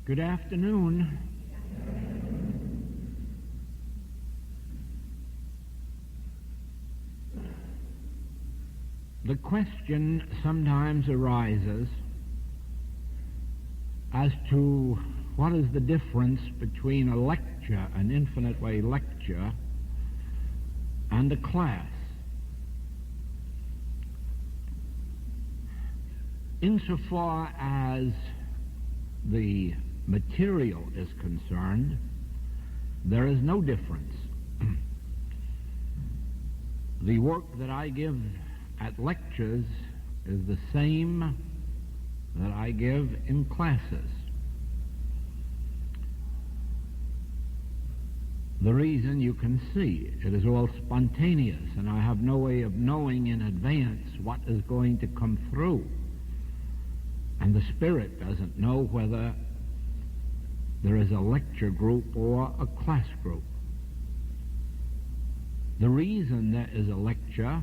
Good afternoon. The question sometimes arises as to what is the difference between a lecture, an infinite way lecture, and a class. Insofar as the material is concerned, there is no difference. The work that I give at lectures is the same that I give in classes. The reason you can see, it is all spontaneous, and I have no way of knowing in advance what is going to come through. And the Spirit doesn't know whether there is a lecture group or a class group. The reason there is a lecture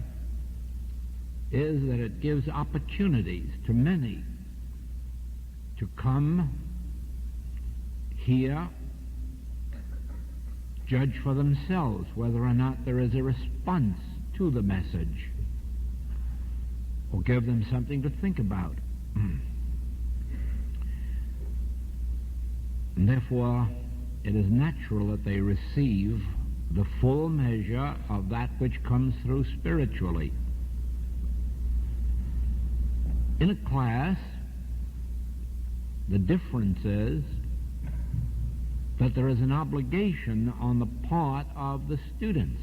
is that it gives opportunities to many to come, hear, judge for themselves whether or not there is a response to the message, or give them something to think about. And therefore, it is natural that they receive the full measure of that which comes through spiritually. In a class, the difference is that there is an obligation on the part of the students.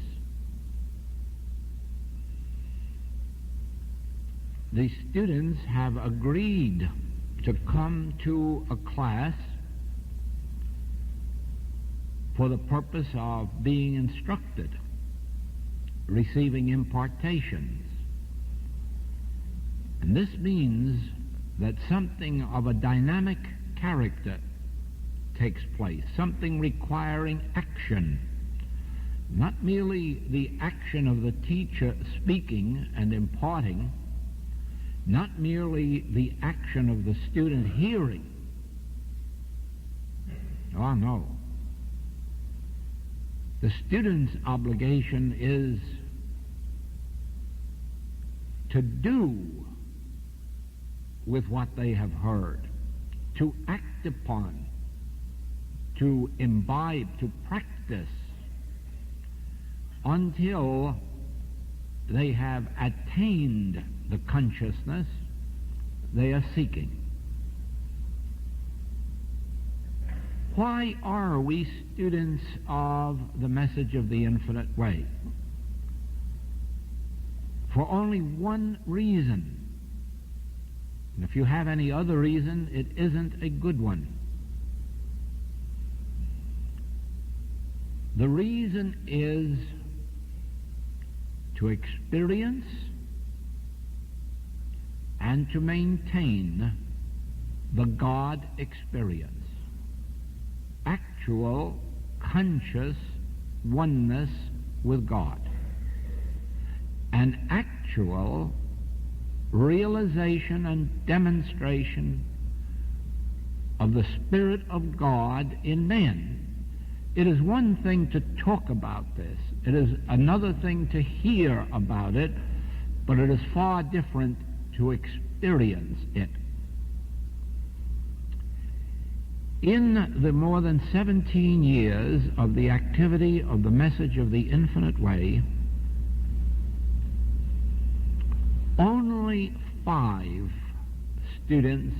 The students have agreed to come to a class for the purpose of being instructed, receiving impartations. And this means that something of a dynamic character takes place, something requiring action, not merely the action of the teacher speaking and imparting, not merely the action of the student hearing. Oh, no. The student's obligation is to do with what they have heard, to act upon, to imbibe, to practice, until they have attained the consciousness they are seeking. Why are we students of the message of the infinite way? For only one reason. And if you have any other reason, it isn't a good one. The reason is to experience and to maintain the God experience. Actual, conscious oneness with God. An actual realization and demonstration of the Spirit of God in men. It is one thing to talk about this. It is another thing to hear about it, but it is far different to experience it. In the more than 17 years of the activity of the message of the infinite way, only 5 students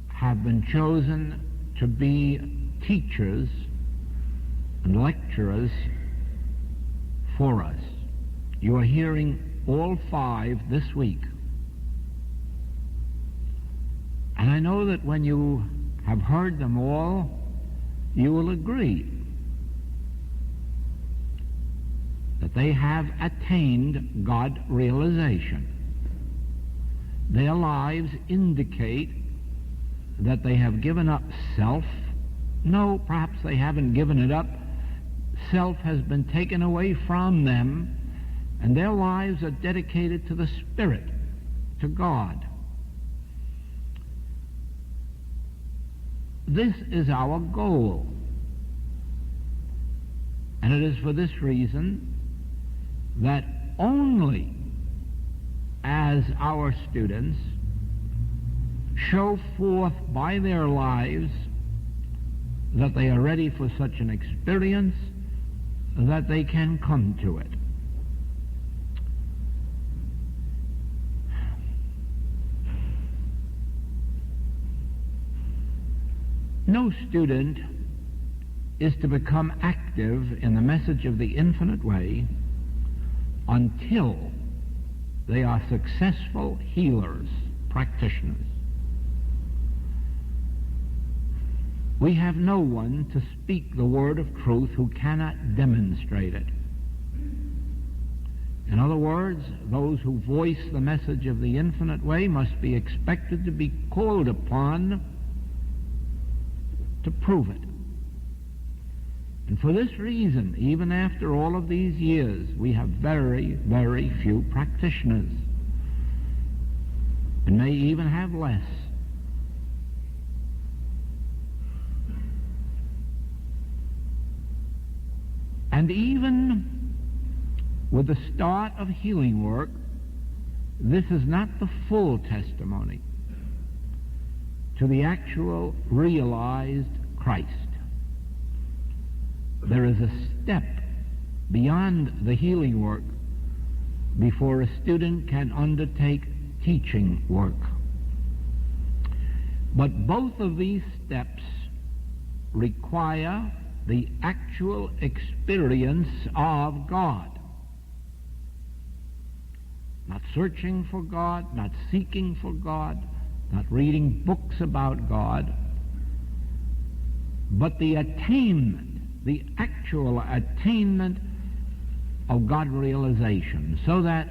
have been chosen to be teachers and lecturers for us. You are hearing all 5 this week. And I know that when you have heard them all, you will agree that they have attained God realization. Their lives indicate that they have given up self. No, perhaps they haven't given it up. Self has been taken away from them, and their lives are dedicated to the Spirit, to God. This is our goal. And it is for this reason that only as our students show forth by their lives that they are ready for such an experience, that they can come to it. No student is to become active in the message of the infinite way until they are successful healers, practitioners. We have no one to speak the word of truth who cannot demonstrate it. In other words, those who voice the message of the infinite way must be expected to be called upon to prove it. And for this reason, even after all of these years, we have very, very few practitioners, and may even have less. And even with the start of healing work, this is not the full testimony to the actual realized Christ. There is a step beyond the healing work before a student can undertake teaching work. But both of these steps require the actual experience of God. Not searching for God, not seeking for God, not reading books about God, but the attainment, the actual attainment of God realization, so that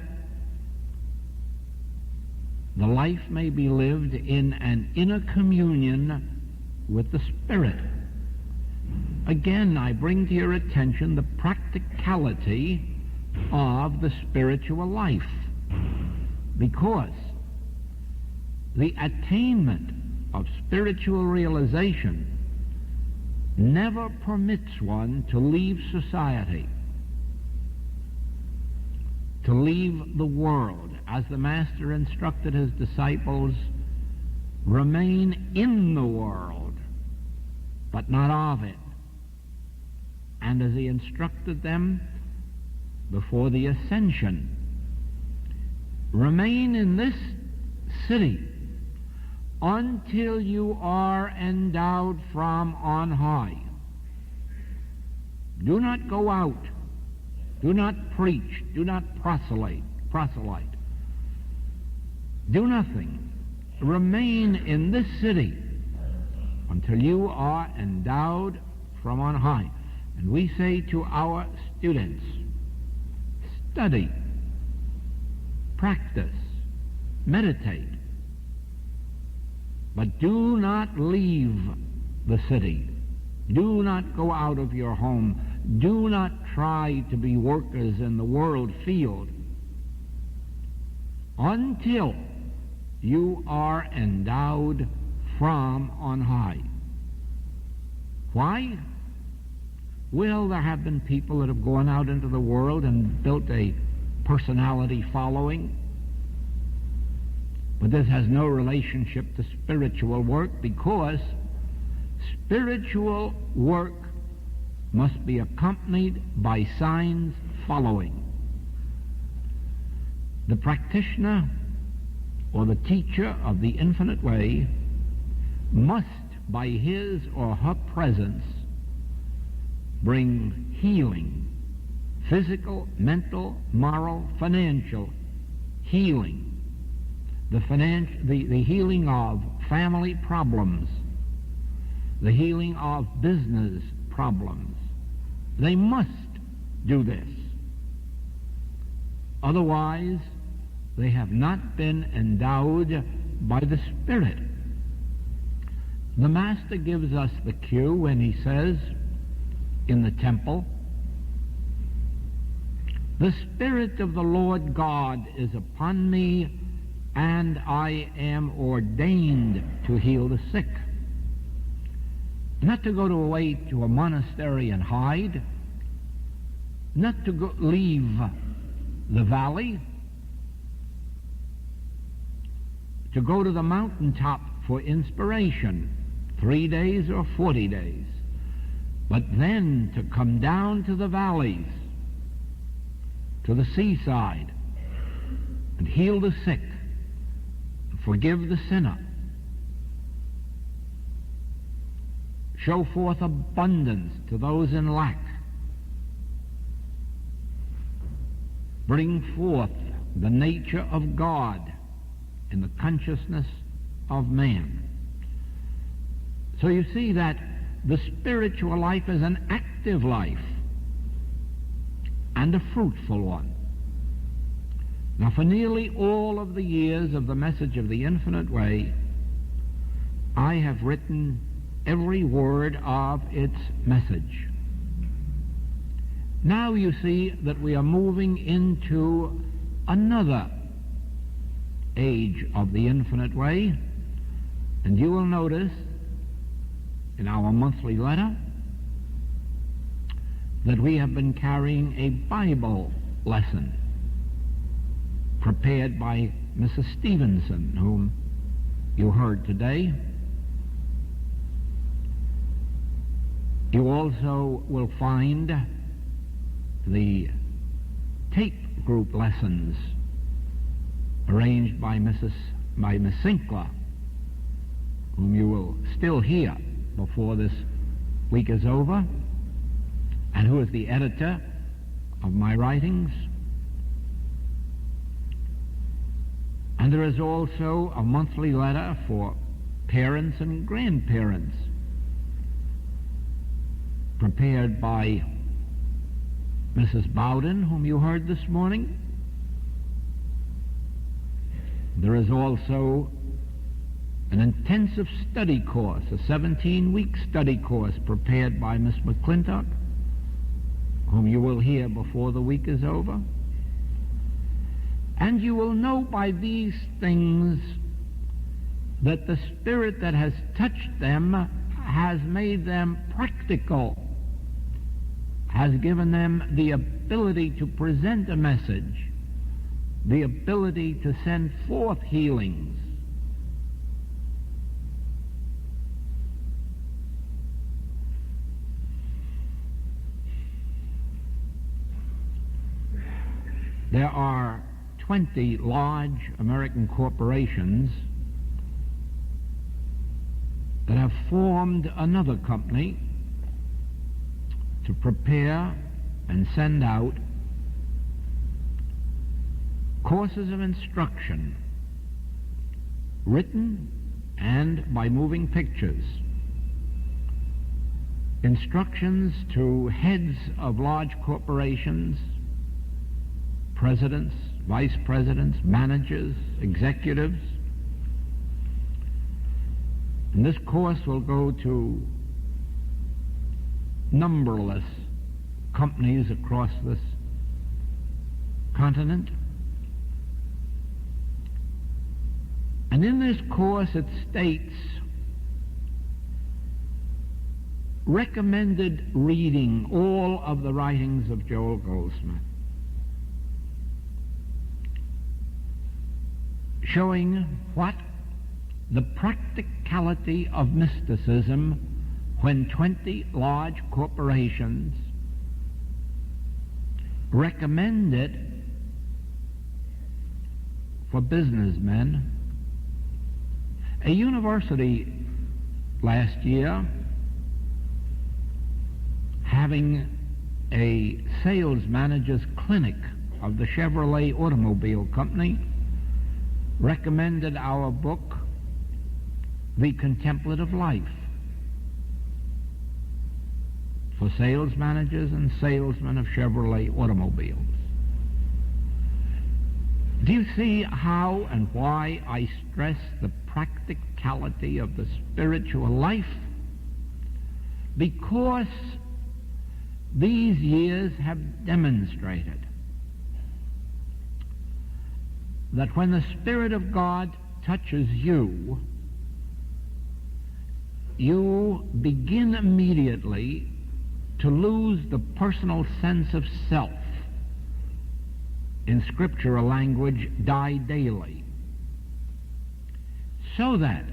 the life may be lived in an inner communion with the Spirit. Again, I bring to your attention the practicality of the spiritual life, because the attainment of spiritual realization never permits one to leave society, to leave the world. As the Master instructed his disciples, remain in the world, but not of it. And as he instructed them before the ascension, remain in this city until you are endowed from on high. Do not go out. Do not preach. Do not proselyte. Do nothing. Remain in this city until you are endowed from on high. And we say to our students, study, practice, meditate, but do not leave the city. Do not go out of your home. Do not try to be workers in the world field until you are endowed from on high. Why? Well, there have been people that have gone out into the world and built a personality following, but this has no relationship to spiritual work, because spiritual work must be accompanied by signs following. The practitioner or the teacher of the infinite way must, by his or her presence, bring healing, physical, mental, moral, financial healing, the healing of family problems, the healing of business problems. They must do this. Otherwise, they have not been endowed by the Spirit. The Master gives us the cue when he says in the temple, "The Spirit of the Lord God is upon me, and I am ordained to heal the sick." not to go away to a monastery and hide, not to leave the valley, to go to the mountaintop for inspiration, 3 days or 40 days, but then to come down to the valleys, to the seaside, and heal the sick, and forgive the sinner, show forth abundance to those in lack, bring forth the nature of God in the consciousness of man. So you see that the spiritual life is an active life and a fruitful one. Now, for nearly all of the years of the message of the Infinite Way, I have written every word of its message. Now you see that we are moving into another age of the Infinite Way, and you will notice in our monthly letter that we have been carrying a Bible lesson prepared by Mrs. Stevenson, whom you heard today. You also will find the tape group lessons arranged by Miss Sinkler, whom you will still hear before this week is over, and who is the editor of my writings. And there is also a monthly letter for parents and grandparents prepared by Mrs. Bowden, whom you heard this morning. There is also an intensive study course, a 17-week study course prepared by Miss McClintock, whom you will hear before the week is over. And you will know by these things that the Spirit that has touched them has made them practical, has given them the ability to present a message, the ability to send forth healings. There are 20 large American corporations that have formed another company to prepare and send out courses of instruction, written and by moving pictures, instructions to heads of large corporations, presidents, vice presidents, managers, executives. And this course will go to numberless companies across this continent. And in this course it states recommended reading all of the writings of Joel Goldsmith, showing what the practicality of mysticism when 20 large corporations recommend it for businessmen. A university last year, having a sales manager's clinic of the Chevrolet Automobile Company, recommended our book, The Contemplative Life, for sales managers and salesmen of Chevrolet automobiles. Do you see how and why I stress the practicality of the spiritual life? Because these years have demonstrated that when the Spirit of God touches you, you begin immediately to lose the personal sense of self. In scriptural language, die daily. So that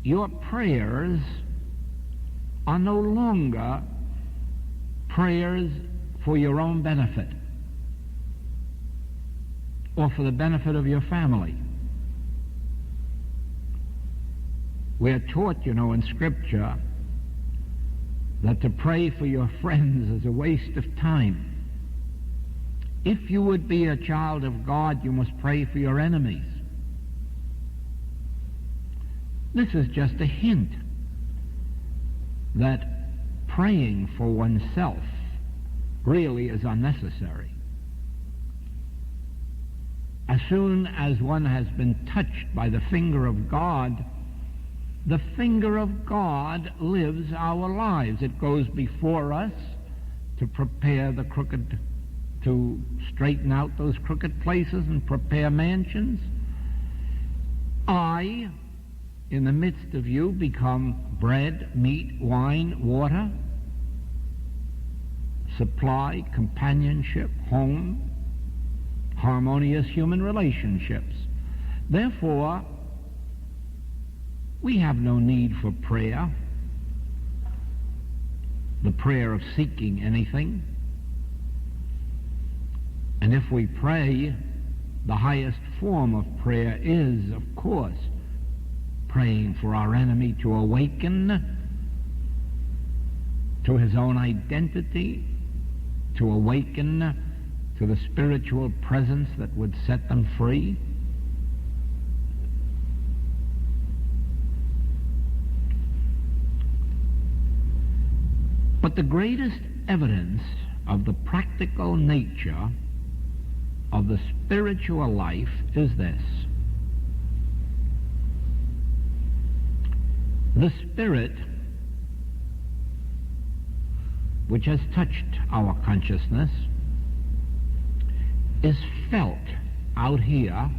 your prayers are no longer prayers for your own benefit or for the benefit of your family. We're taught, in Scripture that to pray for your friends is a waste of time. If you would be a child of God, you must pray for your enemies. This is just a hint that praying for oneself really is unnecessary. As soon as one has been touched by the finger of God, the finger of God lives our lives. It goes before us to prepare the crooked, to straighten out those crooked places and prepare mansions. I, in the midst of you, become bread, meat, wine, water, supply, companionship, home, harmonious human relationships. Therefore, we have no need for prayer, the prayer of seeking anything. And if we pray, the highest form of prayer is, of course, praying for our enemy to awaken to his own identity, to awaken to the spiritual presence that would set them free. But the greatest evidence of the practical nature of the spiritual life is this. The Spirit, which has touched our consciousness, is felt out here,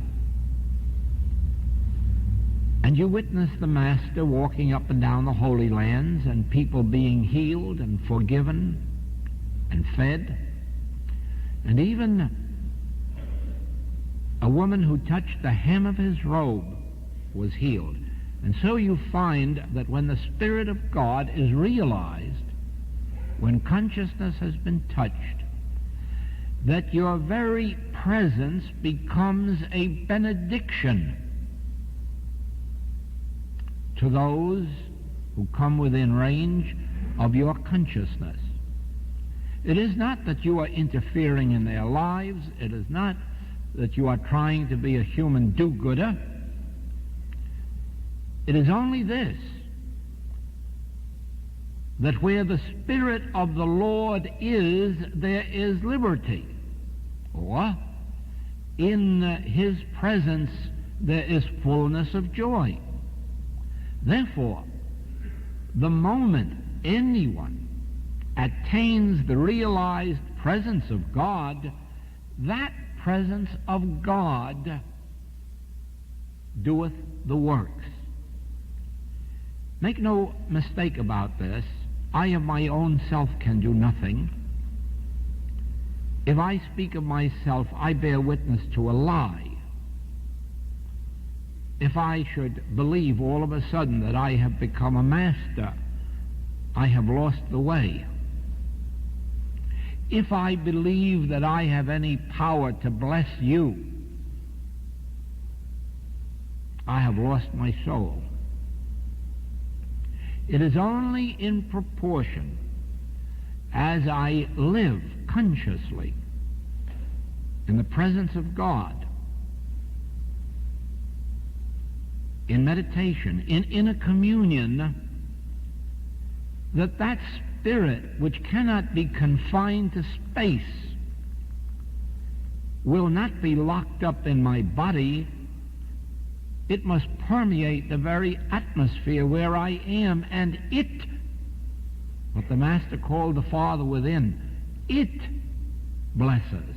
and you witness the Master walking up and down the Holy Lands and people being healed and forgiven and fed, and even a woman who touched the hem of his robe was healed. And so you find that when the Spirit of God is realized, when consciousness has been touched, that your very presence becomes a benediction to those who come within range of your consciousness. It is not that you are interfering in their lives. It is not that you are trying to be a human do-gooder. It is only this, that where the Spirit of the Lord is, there is liberty. Or, in His presence, there is fullness of joy. Therefore, the moment anyone attains the realized presence of God, that presence of God doeth the works. Make no mistake about this. I of my own self can do nothing. If I speak of myself, I bear witness to a lie. If I should believe all of a sudden that I have become a master, I have lost the way. If I believe that I have any power to bless you, I have lost my soul. It is only in proportion as I live consciously in the presence of God, in meditation, in inner communion, that Spirit, which cannot be confined to space, will not be locked up in my body. It must permeate the very atmosphere where I am, and it, what the Master called the Father within, it blesses.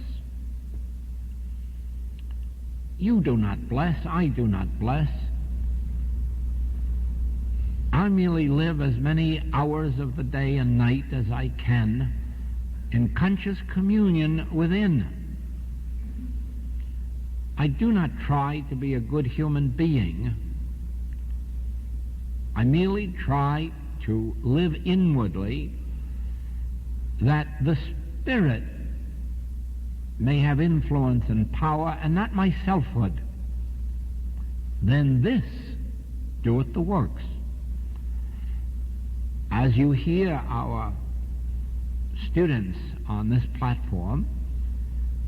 You do not bless, I do not bless. I merely live as many hours of the day and night as I can in conscious communion within. I do not try to be a good human being. I merely try to live inwardly that the Spirit may have influence and power and not my selfhood. Then this doeth the works. As you hear our students on this platform,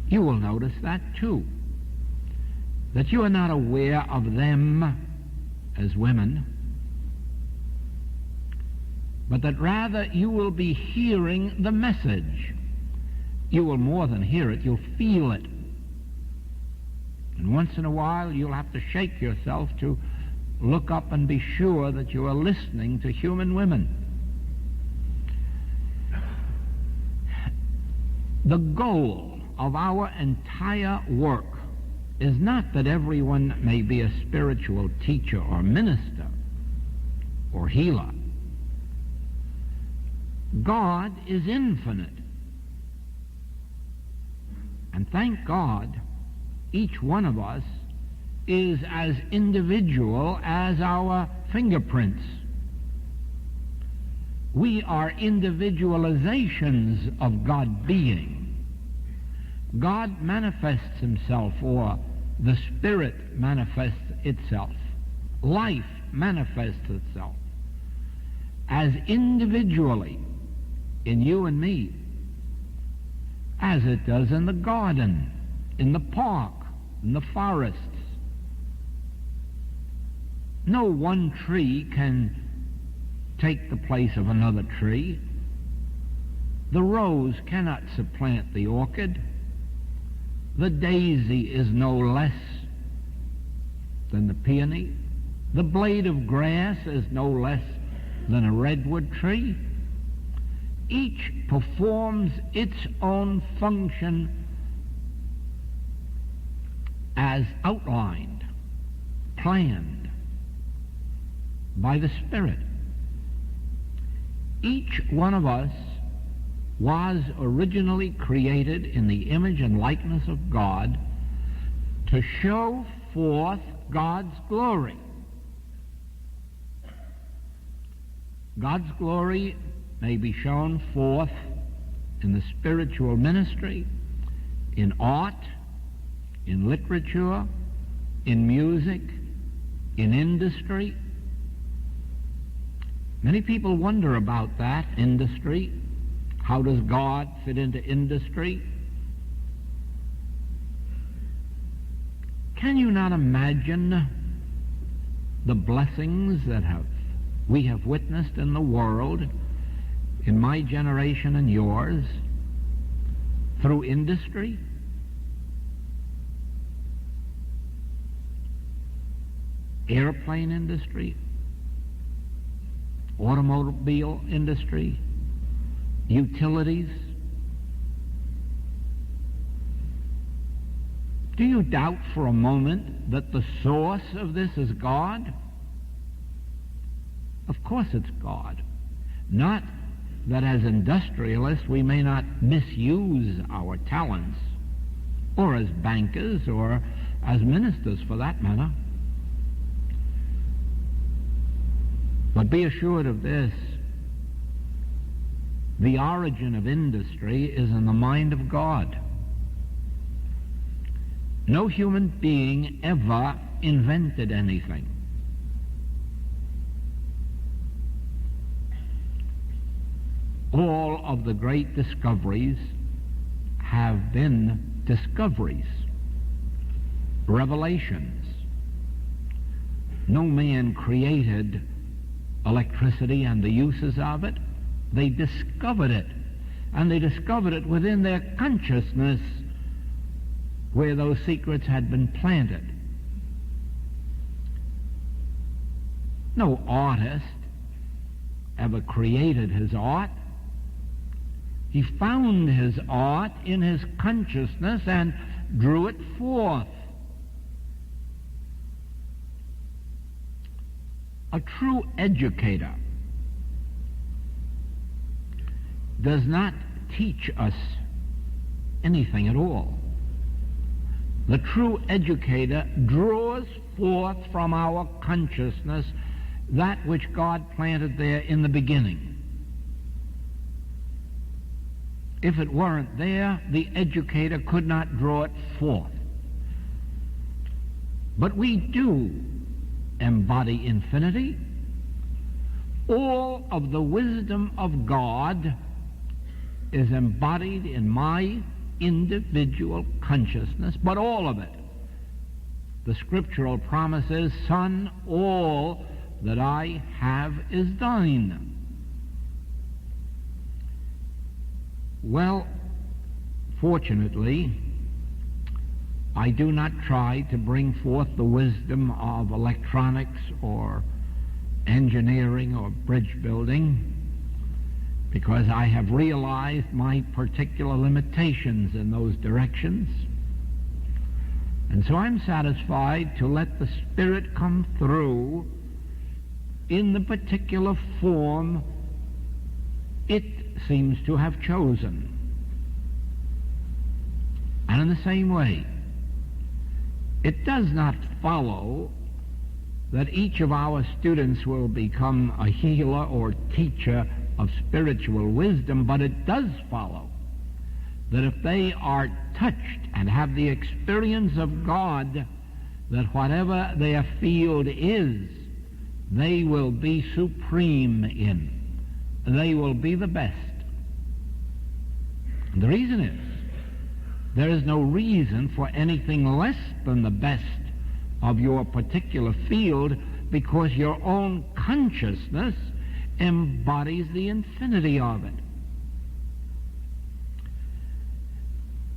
you will notice that too, that you are not aware of them as women, but that rather you will be hearing the message. You will more than hear it, you'll feel it. And once in a while you'll have to shake yourself to look up and be sure that you are listening to human women. The goal of our entire work is not that everyone may be a spiritual teacher or minister or healer. God is infinite. And thank God, each one of us is as individual as our fingerprints. We are individualizations of God being. God manifests himself, or the Spirit manifests itself. Life manifests itself as individually in you and me, as it does in the garden, in the park, in the forests. No one tree can take the place of another tree. The rose cannot supplant the orchid. The daisy is no less than the peony. The blade of grass is no less than a redwood tree. Each performs its own function as outlined, planned by the Spirit. Each one of us was originally created in the image and likeness of God to show forth God's glory. God's glory may be shown forth in the spiritual ministry, in art, in literature, in music, in industry. Many people wonder about that, industry. How does God fit into industry? Can you not imagine the blessings that we have witnessed in the world, in my generation and yours, through industry? Airplane industry, automobile industry, utilities. Do you doubt for a moment that the source of this is God? Of course it's God. Not that as industrialists we may not misuse our talents, or as bankers, or as ministers for that matter. But be assured of this: the origin of industry is in the mind of God. No human being ever invented anything. All of the great discoveries have been discoveries, revelations. No man created electricity and the uses of it. They discovered it, and they discovered it within their consciousness where those secrets had been planted. No artist ever created his art. He found his art in his consciousness and drew it forth. A true educator does not teach us anything at all. The true educator draws forth from our consciousness that which God planted there in the beginning. If it weren't there, the educator could not draw it forth. But we do embody infinity. All of the wisdom of God is embodied in my individual consciousness, but all of it. The scriptural promise is, Son, all that I have is thine. Well, fortunately, I do not try to bring forth the wisdom of electronics or engineering or bridge building, because I have realized my particular limitations in those directions. And so I'm satisfied to let the Spirit come through in the particular form it seems to have chosen. And in the same way, it does not follow that each of our students will become a healer or teacher of spiritual wisdom, but it does follow that if they are touched and have the experience of God, that whatever their field is, they will be supreme in. They will be the best. And the reason is, there is no reason for anything less than the best of your particular field, because your own consciousness embodies the infinity of it.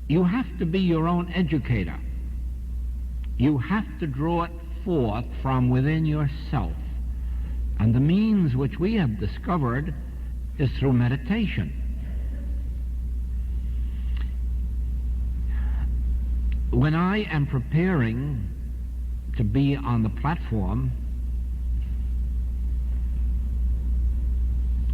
You have to be your own educator. You have to draw it forth from within yourself. And the means which we have discovered is through meditation. When I am preparing to be on the platform,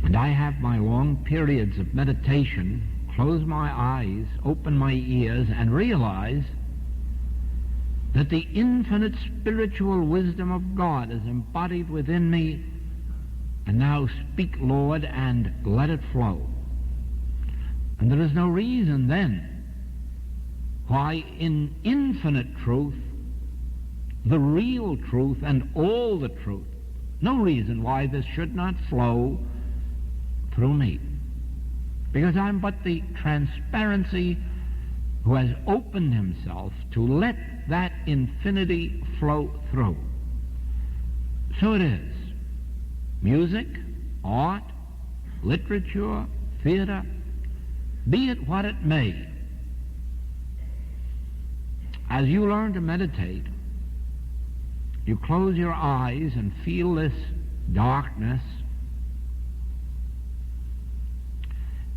and I have my long periods of meditation, close my eyes, open my ears, and realize that the infinite spiritual wisdom of God is embodied within me, and now speak, Lord, and let it flow. And there is no reason then why in infinite truth, the real truth and all the truth, no reason why this should not flow through me. Because I'm but the transparency who has opened himself to let that infinity flow through. So it is. Music, art, literature, theater, be it what it may. As you learn to meditate, you close your eyes and feel this darkness,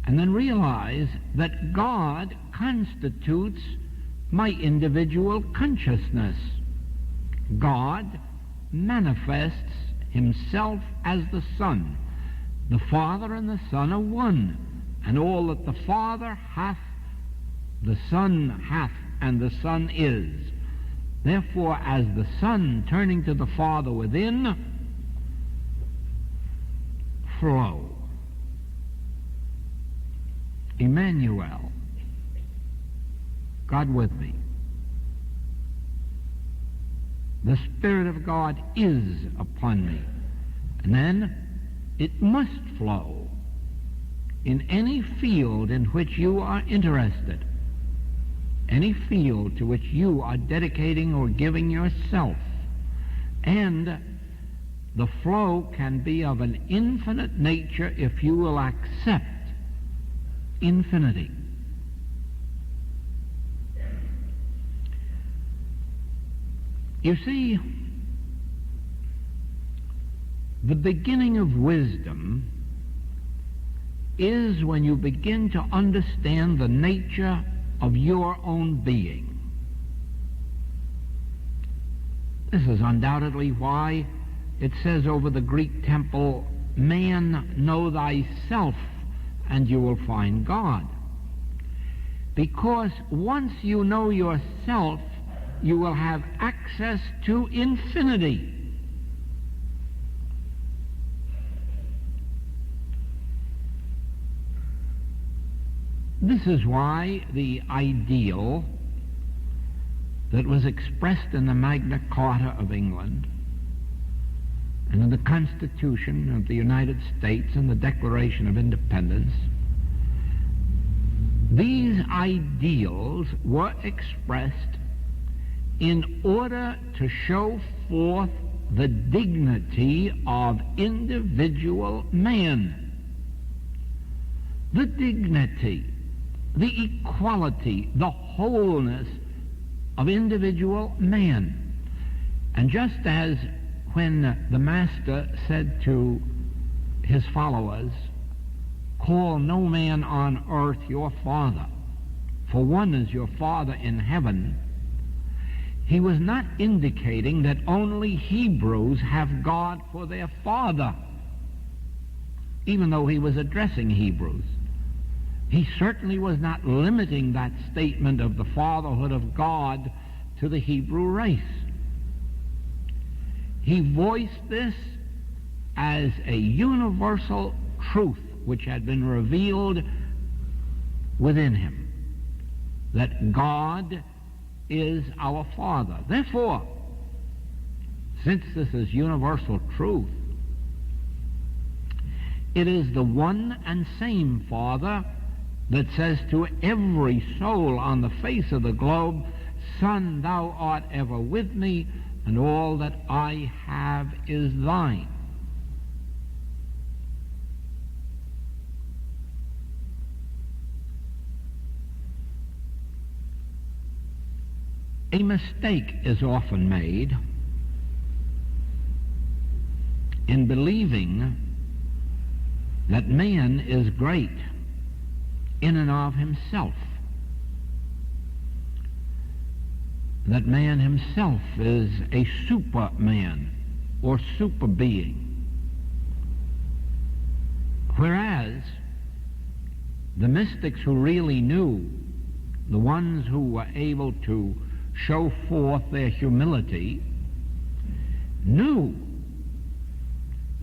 and then realize that God constitutes my individual consciousness. God manifests himself as the Son. The Father and the Son are one, and all that the Father hath, the Son hath, and the Son is. Therefore, as the Son turning to the Father within, flow. Emmanuel, God with me. The Spirit of God is upon me. And then it must flow in any field in which you are interested, any field to which you are dedicating or giving yourself. And the flow can be of an infinite nature if you will accept infinity. You see, the beginning of wisdom is when you begin to understand the nature of your own being. This is undoubtedly why it says over the Greek temple, "Man, know thyself, and you will find God." Because once you know yourself, you will have access to infinity. This is why the ideal that was expressed in the Magna Carta of England and in the Constitution of the United States and the Declaration of Independence, these ideals were expressed in order to show forth the dignity of individual man. The dignity, the equality, the wholeness of individual man. And just as when the Master said to his followers, "Call no man on earth your father, for one is your Father in heaven," he was not indicating that only Hebrews have God for their Father, even though he was addressing Hebrews. He certainly was not limiting that statement of the fatherhood of God to the Hebrew race. He voiced this as a universal truth which had been revealed within him, that God is our Father. Therefore, since this is universal truth, it is the one and same Father that says to every soul on the face of the globe, "Son, thou art ever with me, and all that I have is thine." A mistake is often made in believing that man is great in and of himself, that man himself is a superman or super being, whereas the mystics who really knew, the ones who were able to show forth their humility, knew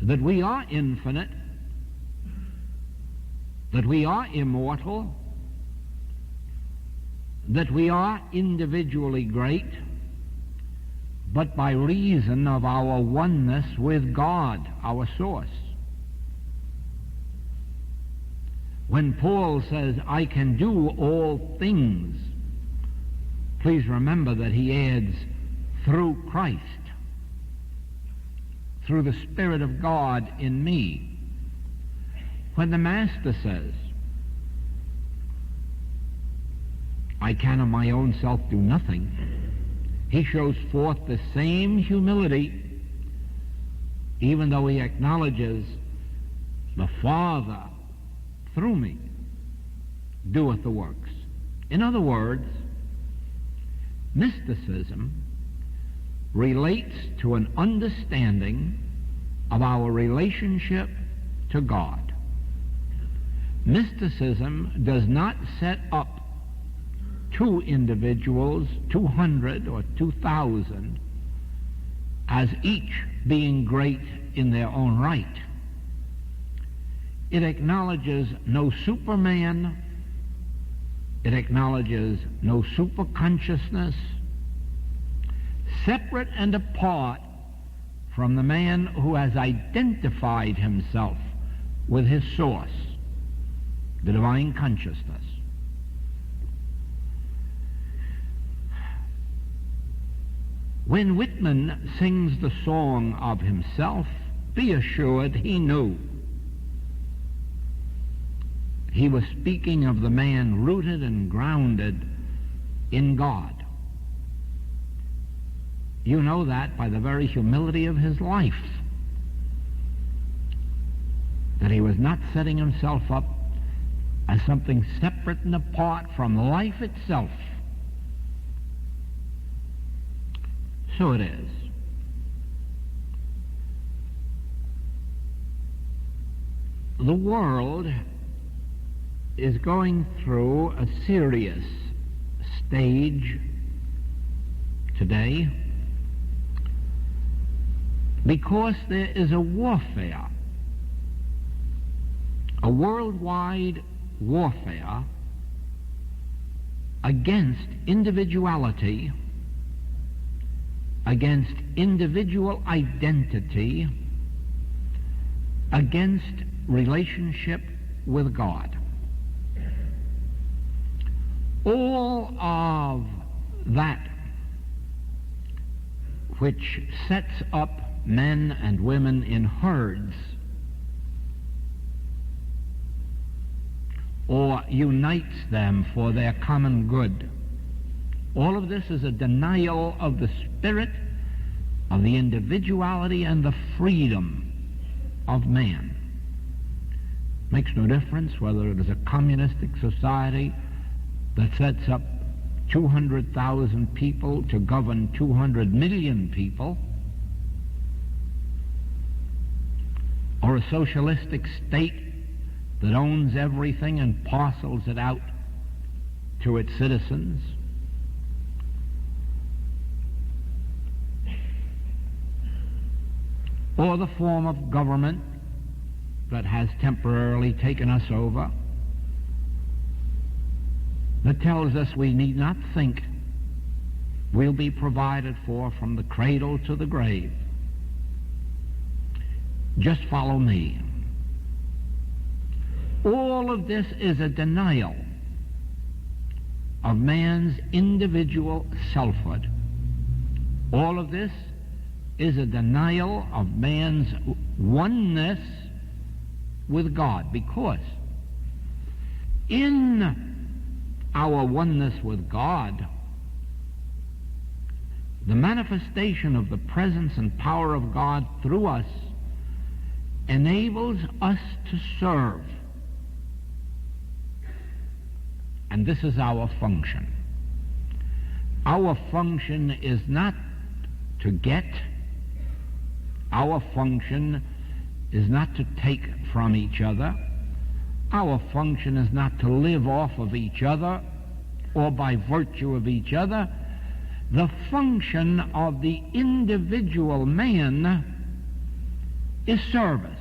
that we are infinite, that we are immortal, that we are individually great, but by reason of our oneness with God, our source. When Paul says, "I can do all things," please remember that he adds, "through Christ, through the Spirit of God in me." When the Master says, "I can of my own self do nothing," he shows forth the same humility, even though he acknowledges the Father through me doeth the works. In other words, mysticism relates to an understanding of our relationship to God. Mysticism does not set up two individuals, 200 or 2,000, as each being great in their own right. It acknowledges no Superman. It acknowledges no superconsciousness, separate and apart from the man who has identified himself with his source, the divine consciousness. When Whitman sings the song of himself, be assured he knew. He was speaking of the man rooted and grounded in God. You know that by the very humility of his life, that he was not setting himself up as something separate and apart from life itself. So it is The world is going through a serious stage today because there is a warfare, a worldwide warfare against individuality, against individual identity, against relationship with God. All of that which sets up men and women in herds or unites them for their common good, all of this is a denial of the spirit of the individuality and the freedom of man. Makes no difference whether it is a communistic society that sets up 200,000 people to govern 200 million people, or a socialistic state that owns everything and parcels it out to its citizens. Or the form of government that has temporarily taken us over, that tells us we need not think, we'll be provided for from the cradle to the grave. Just follow me. All of this is a denial of man's individual selfhood. All of this is a denial of man's oneness with God, because in our oneness with God, the manifestation of the presence and power of God through us enables us to serve. And this is our function. Our function is not to get. Our function is not to take from each other. Our function is not to live off of each other or by virtue of each other. The function of the individual man is service.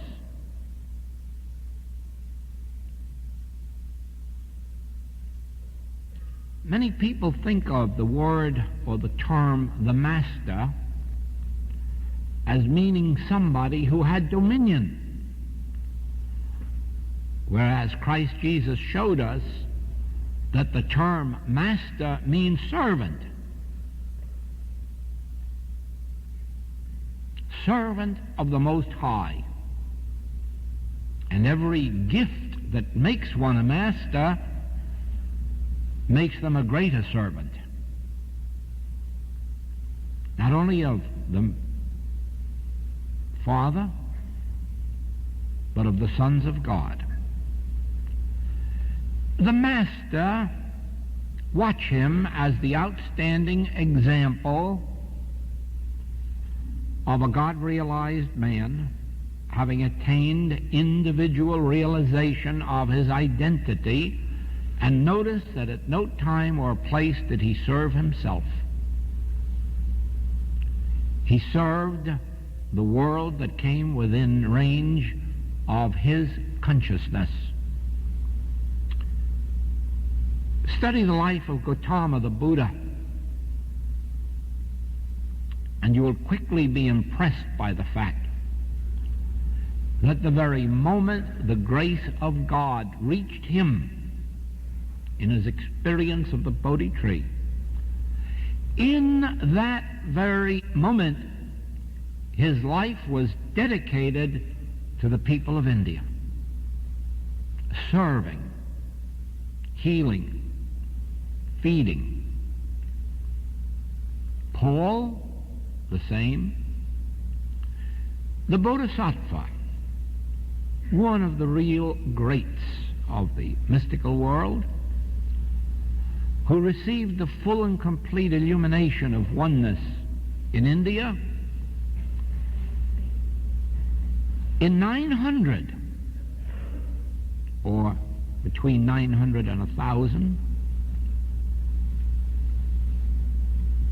Many people think of the word or the term the master as meaning somebody who had dominion, whereas Christ Jesus showed us that the term master means servant. Servant of the Most High. And every gift that makes one a master makes them a greater servant. Not only of the Father, but of the sons of God. The master, watch him as the outstanding example of a God-realized man, having attained individual realization of his identity, and notice that at no time or place did he serve himself. He served the world that came within range of his consciousness. Study the life of Gautama the Buddha, and you will quickly be impressed by the fact that the very moment the grace of God reached him in his experience of the Bodhi tree, in that very moment his life was dedicated to the people of India, serving, healing, feeding. Paul, the same. The Bodhisattva, one of the real greats of the mystical world, who received the full and complete illumination of oneness in India in 900, or between 900 and 1,000.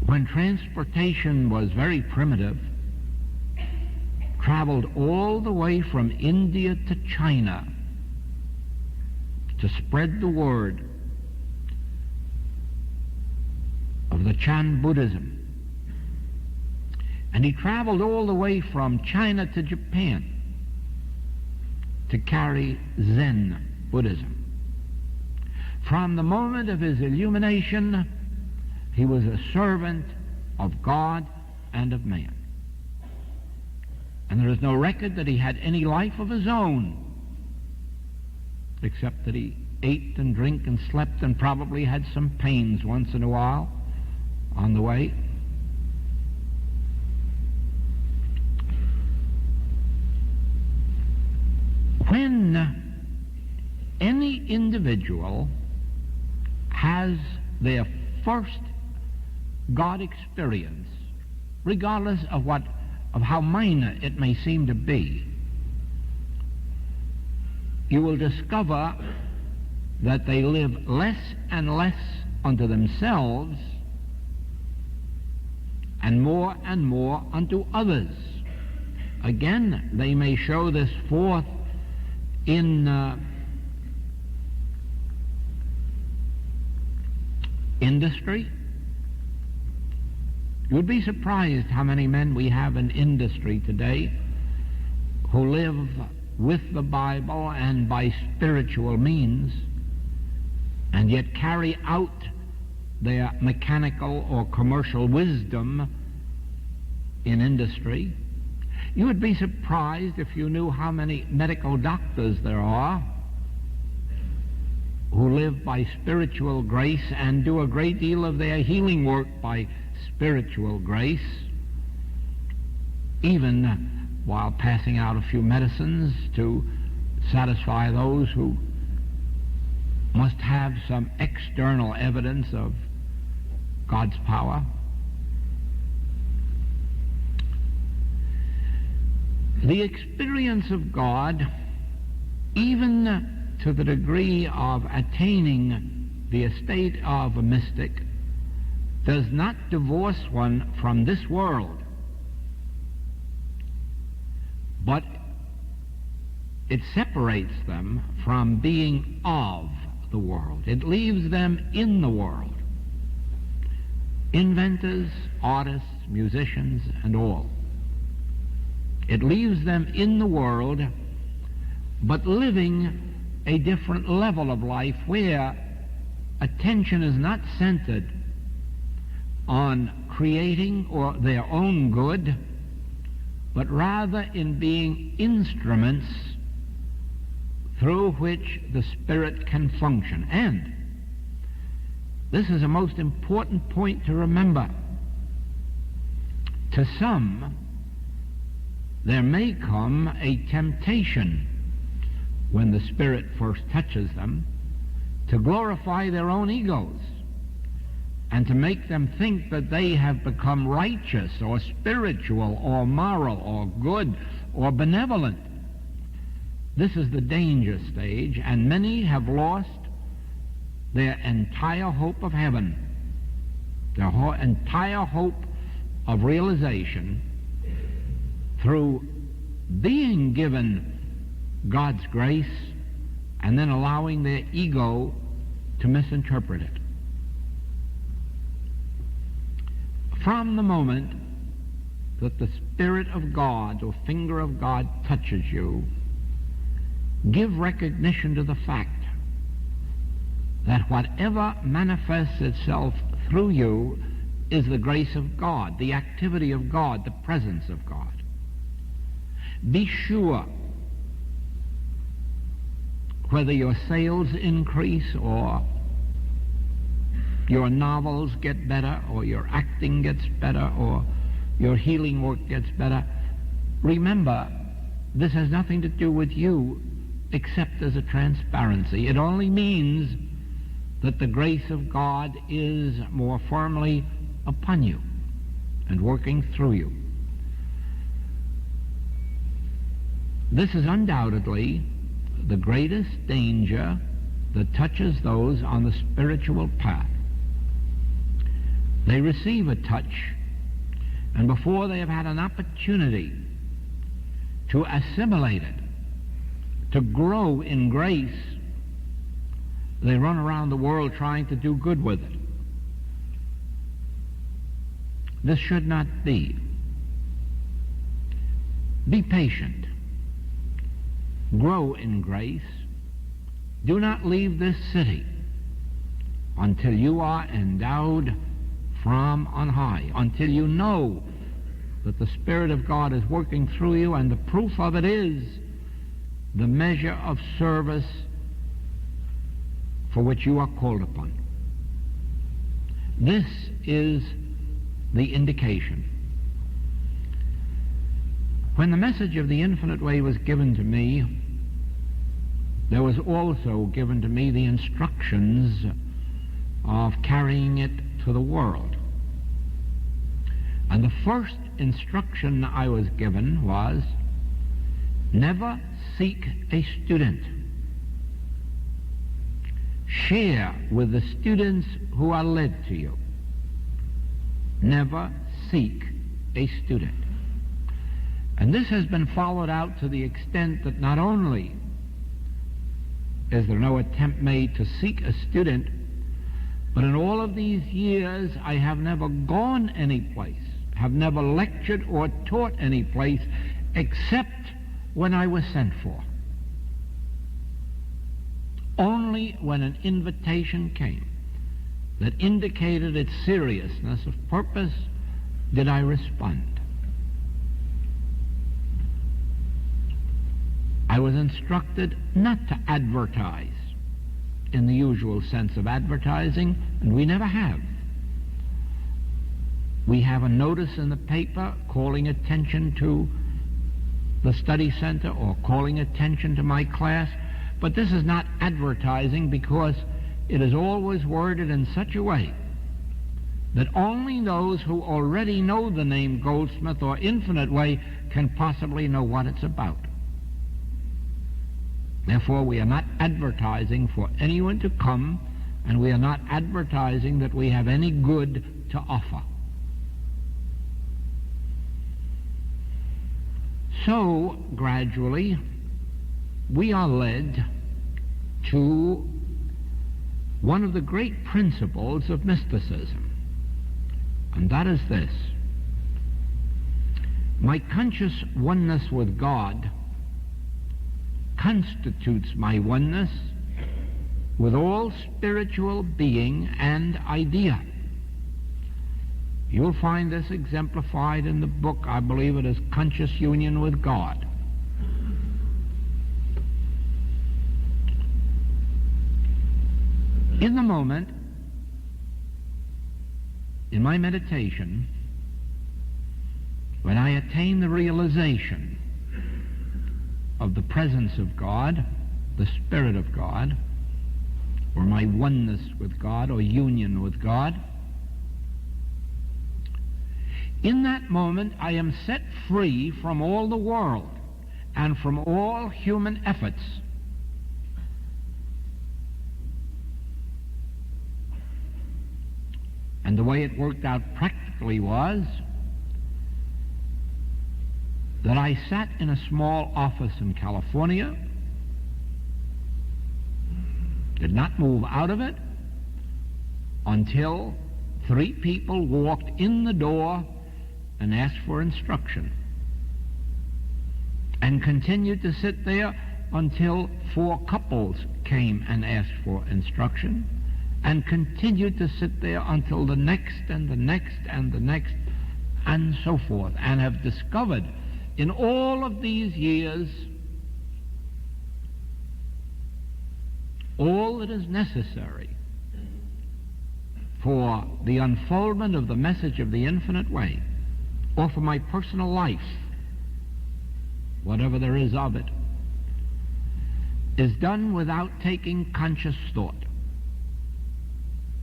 When transportation was very primitive, traveled all the way from India to China to spread the word of the Chan Buddhism. And he traveled all the way from China to Japan to carry Zen Buddhism. From the moment of his illumination, he was a servant of God and of man. And there is no record that he had any life of his own, except that he ate and drank and slept and probably had some pains once in a while on the way. When any individual has their first God experience, regardless of how minor it may seem to be, you will discover that they live less and less unto themselves and more unto others. Again, they may show this forth in industry. You would be surprised how many men we have in industry today who live with the Bible and by spiritual means, and yet carry out their mechanical or commercial wisdom in industry. You would be surprised if you knew how many medical doctors there are who live by spiritual grace and do a great deal of their healing work by spiritual grace, even while passing out a few medicines to satisfy those who must have some external evidence of God's power. The experience of God, even to the degree of attaining the estate of a mystic, does not divorce one from this world, but it separates them from being of the world. It leaves them in the world. Inventors, artists, musicians, and all. It leaves them in the world, but living a different level of life where attention is not centered on creating or their own good, but rather in being instruments through which the Spirit can function. And this is a most important point to remember. To some, there may come a temptation when the Spirit first touches them to glorify their own egos and to make them think that they have become righteous or spiritual or moral or good or benevolent. This is the danger stage, and many have lost their entire hope of heaven, their entire hope of realization through being given God's grace and then allowing their ego to misinterpret it. From the moment that the Spirit of God or finger of God touches you, give recognition to the fact that whatever manifests itself through you is the grace of God, the activity of God, the presence of God. Be sure, whether your sales increase or your novels get better or your acting gets better or your healing work gets better, remember, this has nothing to do with you except as a transparency. It only means that the grace of God is more firmly upon you and working through you. This is undoubtedly the greatest danger that touches those on the spiritual path. They receive a touch, and before they have had an opportunity to assimilate it, to grow in grace, they run around the world trying to do good with it. This should not be. Be patient. Grow in grace. Do not leave this city until you are endowed from on high, until you know that the Spirit of God is working through you, and the proof of it is the measure of service for which you are called upon. This is the indication. When the message of the infinite way was given to me, there was also given to me the instructions of carrying it to the world. And the first instruction I was given was, never seek a student. Share with the students who are led to you. Never seek a student. And this has been followed out to the extent that not only is there no attempt made to seek a student, but in all of these years I have never gone any place, have never lectured or taught any place except when I was sent for. Only when an invitation came that indicated its seriousness of purpose did I respond. I was instructed not to advertise in the usual sense of advertising, and we never have. We have a notice in the paper calling attention to the study center or calling attention to my class, but this is not advertising because it is always worded in such a way that only those who already know the name Goldsmith or Infinite Way can possibly know what it's about. Therefore, we are not advertising for anyone to come, and we are not advertising that we have any good to offer. So, gradually, we are led to one of the great principles of mysticism, and that is this. My conscious oneness with God constitutes my oneness with all spiritual being and idea. You'll find this exemplified in the book, I believe it is Conscious Union with God. In the moment, in my meditation, when I attain the realization of the presence of God, the Spirit of God, or my oneness with God or union with God, in that moment I am set free from all the world and from all human efforts. And the way it worked out practically was that I sat in a small office in California, did not move out of it until 3 people walked in the door and asked for instruction, and continued to sit there until 4 couples came and asked for instruction, and continued to sit there until the next and the next and the next, and so forth, and have discovered in all of these years all that is necessary for the unfoldment of the message of the infinite way, or for my personal life, whatever there is of it, is done without taking conscious thought,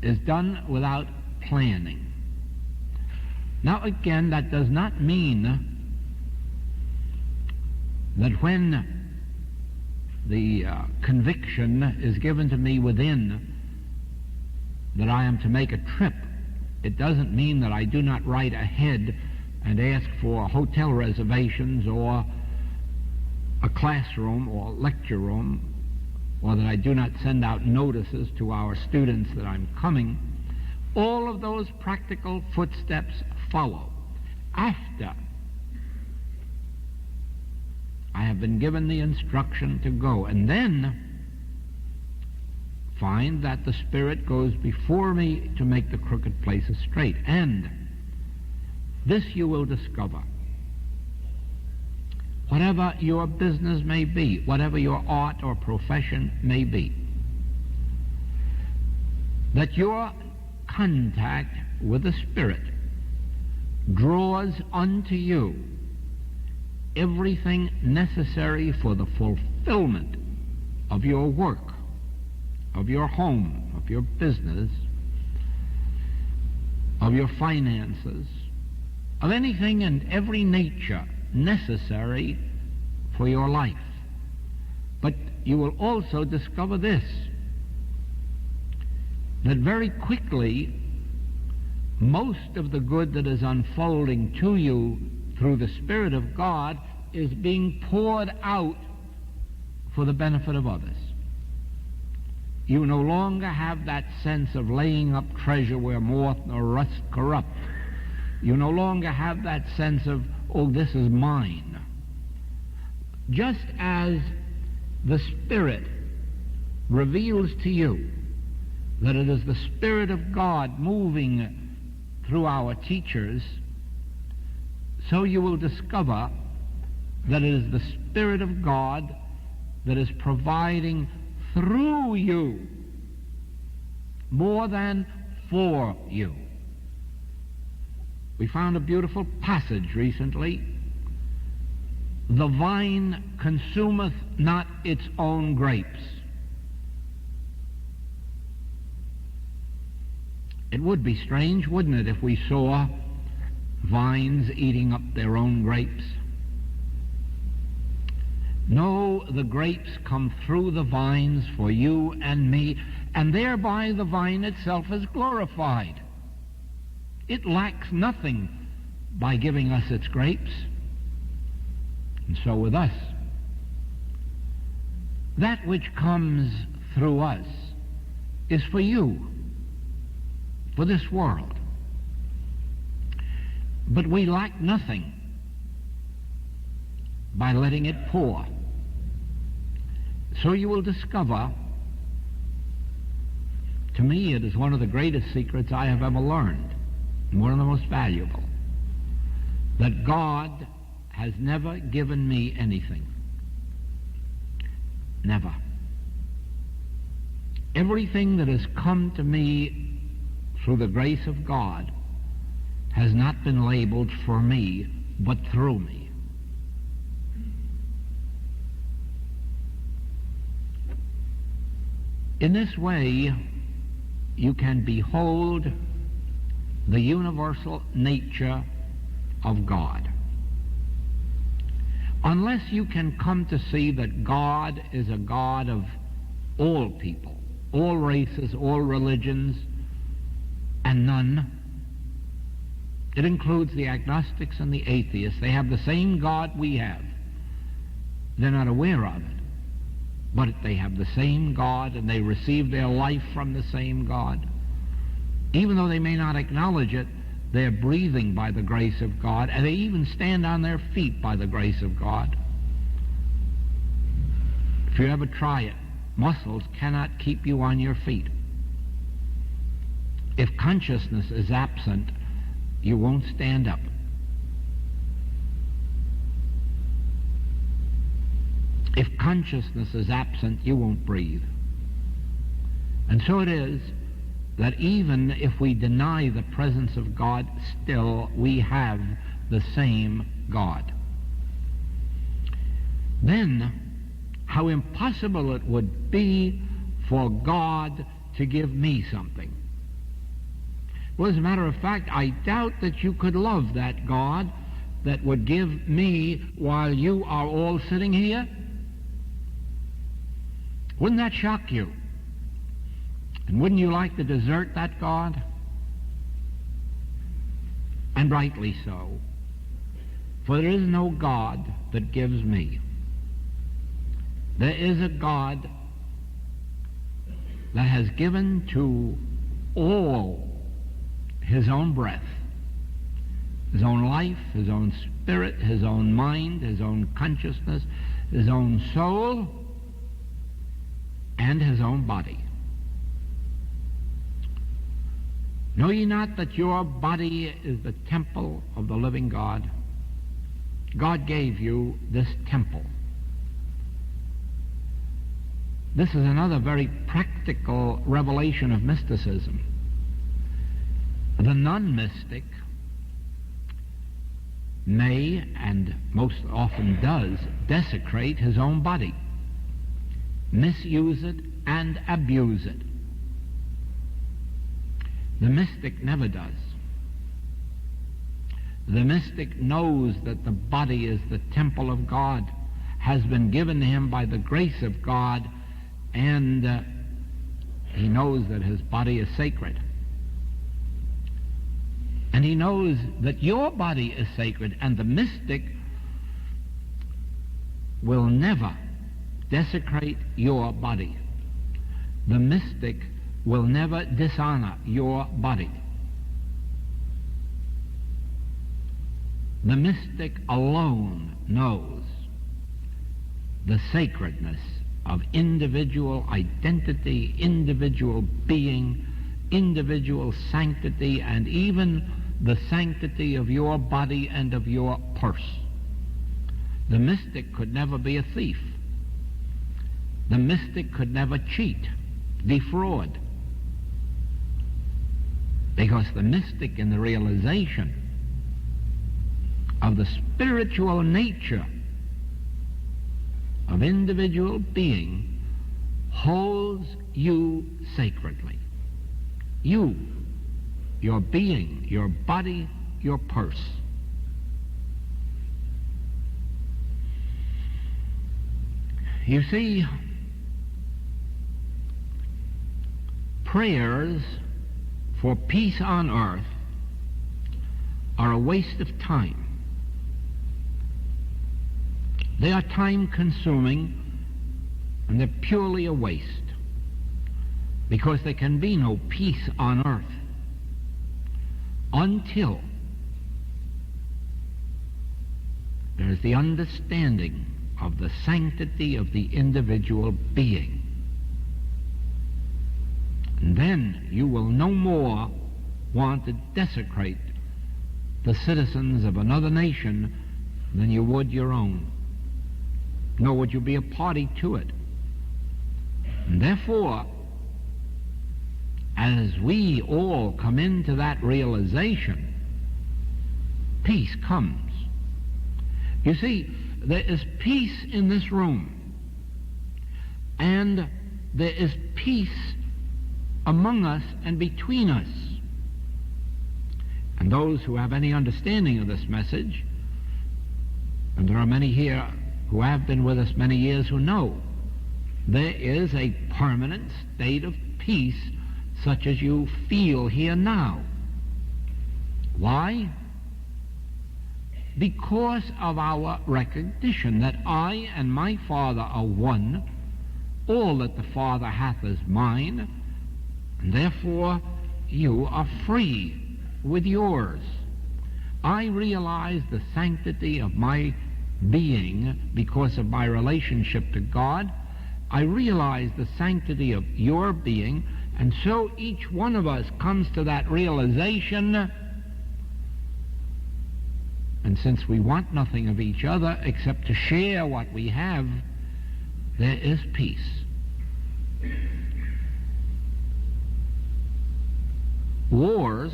is done without planning. Now again, that does not mean that when the conviction is given to me within that I am to make a trip, it doesn't mean that I do not write ahead and ask for hotel reservations or a classroom or lecture room, or that I do not send out notices to our students that I'm coming. All of those practical footsteps follow after I have been given the instruction to go, and then find that the Spirit goes before me to make the crooked places straight. And this you will discover. Whatever your business may be, whatever your art or profession may be, that your contact with the Spirit draws unto you everything necessary for the fulfillment of your work, of your home, of your business, of your finances, of anything and every nature necessary for your life. But you will also discover this, that very quickly most of the good that is unfolding to you through the Spirit of God is being poured out for the benefit of others. You no longer have that sense of laying up treasure where moth nor rust corrupt. You no longer have that sense of, oh, this is mine. Just as the Spirit reveals to you that it is the Spirit of God moving through our teachers, so you will discover that it is the Spirit of God that is providing through you more than for you. We found a beautiful passage recently. The vine consumeth not its own grapes. It would be strange, wouldn't it, if we saw vines eating up their own grapes? No, the grapes come through the vines for you and me, and thereby the vine itself is glorified. It lacks nothing by giving us its grapes. And so with us, that which comes through us is for you, for this world. But we lack nothing by letting it pour. So you will discover, to me it is one of the greatest secrets I have ever learned, and one of the most valuable, that God has never given me anything. Never. Everything that has come to me through the grace of God has not been labeled for me, but through me. In this way, you can behold the universal nature of God. Unless you can come to see that God is a God of all people, all races, all religions, and none. It includes the agnostics and the atheists. They have the same God we have. They're not aware of it. But they have the same God, and they receive their life from the same God. Even though they may not acknowledge it, they're breathing by the grace of God, and they even stand on their feet by the grace of God. If you ever try it, muscles cannot keep you on your feet. If consciousness is absent, you won't stand up. If consciousness is absent, you won't breathe. And so it is that even if we deny the presence of God, still we have the same God. Then, how impossible it would be for God to give me something. Well, as a matter of fact, I doubt that you could love that God that would give me while you are all sitting here. Wouldn't that shock you? And wouldn't you like to desert that God? And rightly so. For there is no God that gives me. There is a God that has given to all his own breath, his own life, his own spirit, his own mind, his own consciousness, his own soul, and his own body. Know ye not that your body is the temple of the living God? God gave you this temple. This is another very practical revelation of mysticism. The non-mystic may, and most often does, desecrate his own body, misuse it and abuse it. The mystic never does. The mystic knows that the body is the temple of God, has been given to him by the grace of God, and he knows that his body is sacred. And he knows that your body is sacred, and the mystic will never desecrate your body. The mystic will never dishonor your body. The mystic alone knows the sacredness of individual identity, individual being, individual sanctity, and even the sanctity of your body and of your purse. The mystic could never be a thief. The mystic could never cheat, defraud. Because the mystic, in the realization of the spiritual nature of individual being, holds you sacredly. You, your being, your body, your purse. You see, prayers for peace on earth are a waste of time. They are time-consuming, and they're purely a waste, because there can be no peace on earth until there is the understanding of the sanctity of the individual being. And then you will no more want to desecrate the citizens of another nation than you would your own, nor would you be a party to it. And therefore, as we all come into that realization, peace comes. You see, there is peace in this room, and there is peace among us and between us. And those who have any understanding of this message, and there are many here who have been with us many years who know, there is a permanent state of peace such as you feel here now. Why? Because of our recognition that I and my Father are one, all that the Father hath is mine, and therefore you are free with yours. I realize the sanctity of my being because of my relationship to God. I realize the sanctity of your being, and so each one of us comes to that realization. And since we want nothing of each other except to share what we have, there is peace. Wars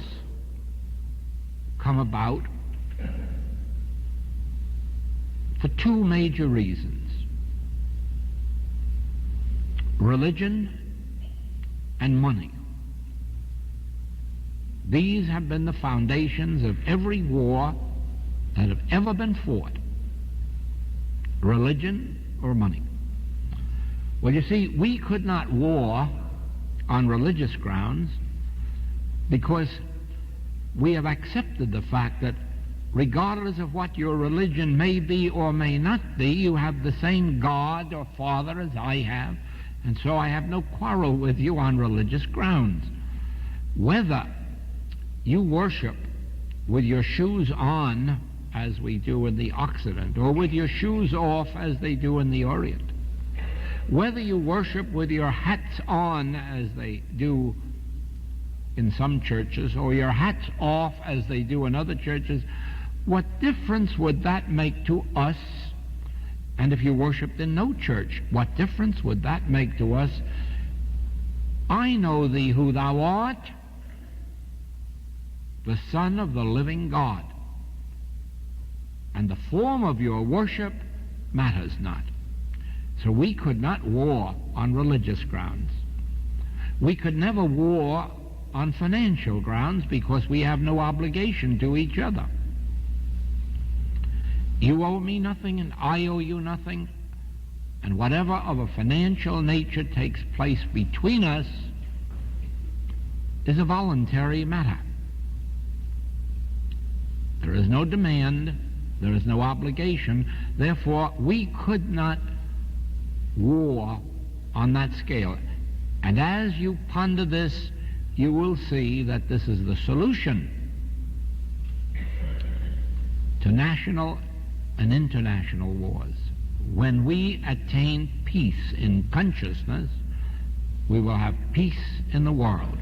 come about for two major reasons: religion and money. These have been the foundations of every war that have ever been fought: religion or money. Well, you see, we could not war on religious grounds because we have accepted the fact that regardless of what your religion may be or may not be, you have the same God or Father as I have, and so I have no quarrel with you on religious grounds. Whether you worship with your shoes on, as we do in the Occident, or with your shoes off, as they do in the Orient, whether you worship with your hats on, as they do in some churches, or your hats off, as they do in other churches, what difference would that make to us? And if you worshipped in no church, what difference would that make to us? I know thee who thou art, the Son of the living God, and the form of your worship matters not. So we could not war on religious grounds. We could never war on financial grounds because we have no obligation to each other. You owe me nothing and I owe you nothing, and whatever of a financial nature takes place between us is a voluntary matter. There is no demand, there is no obligation, therefore we could not war on that scale. And as you ponder this, you will see that this is the solution to national and international wars. When we attain peace in consciousness, we will have peace in the world.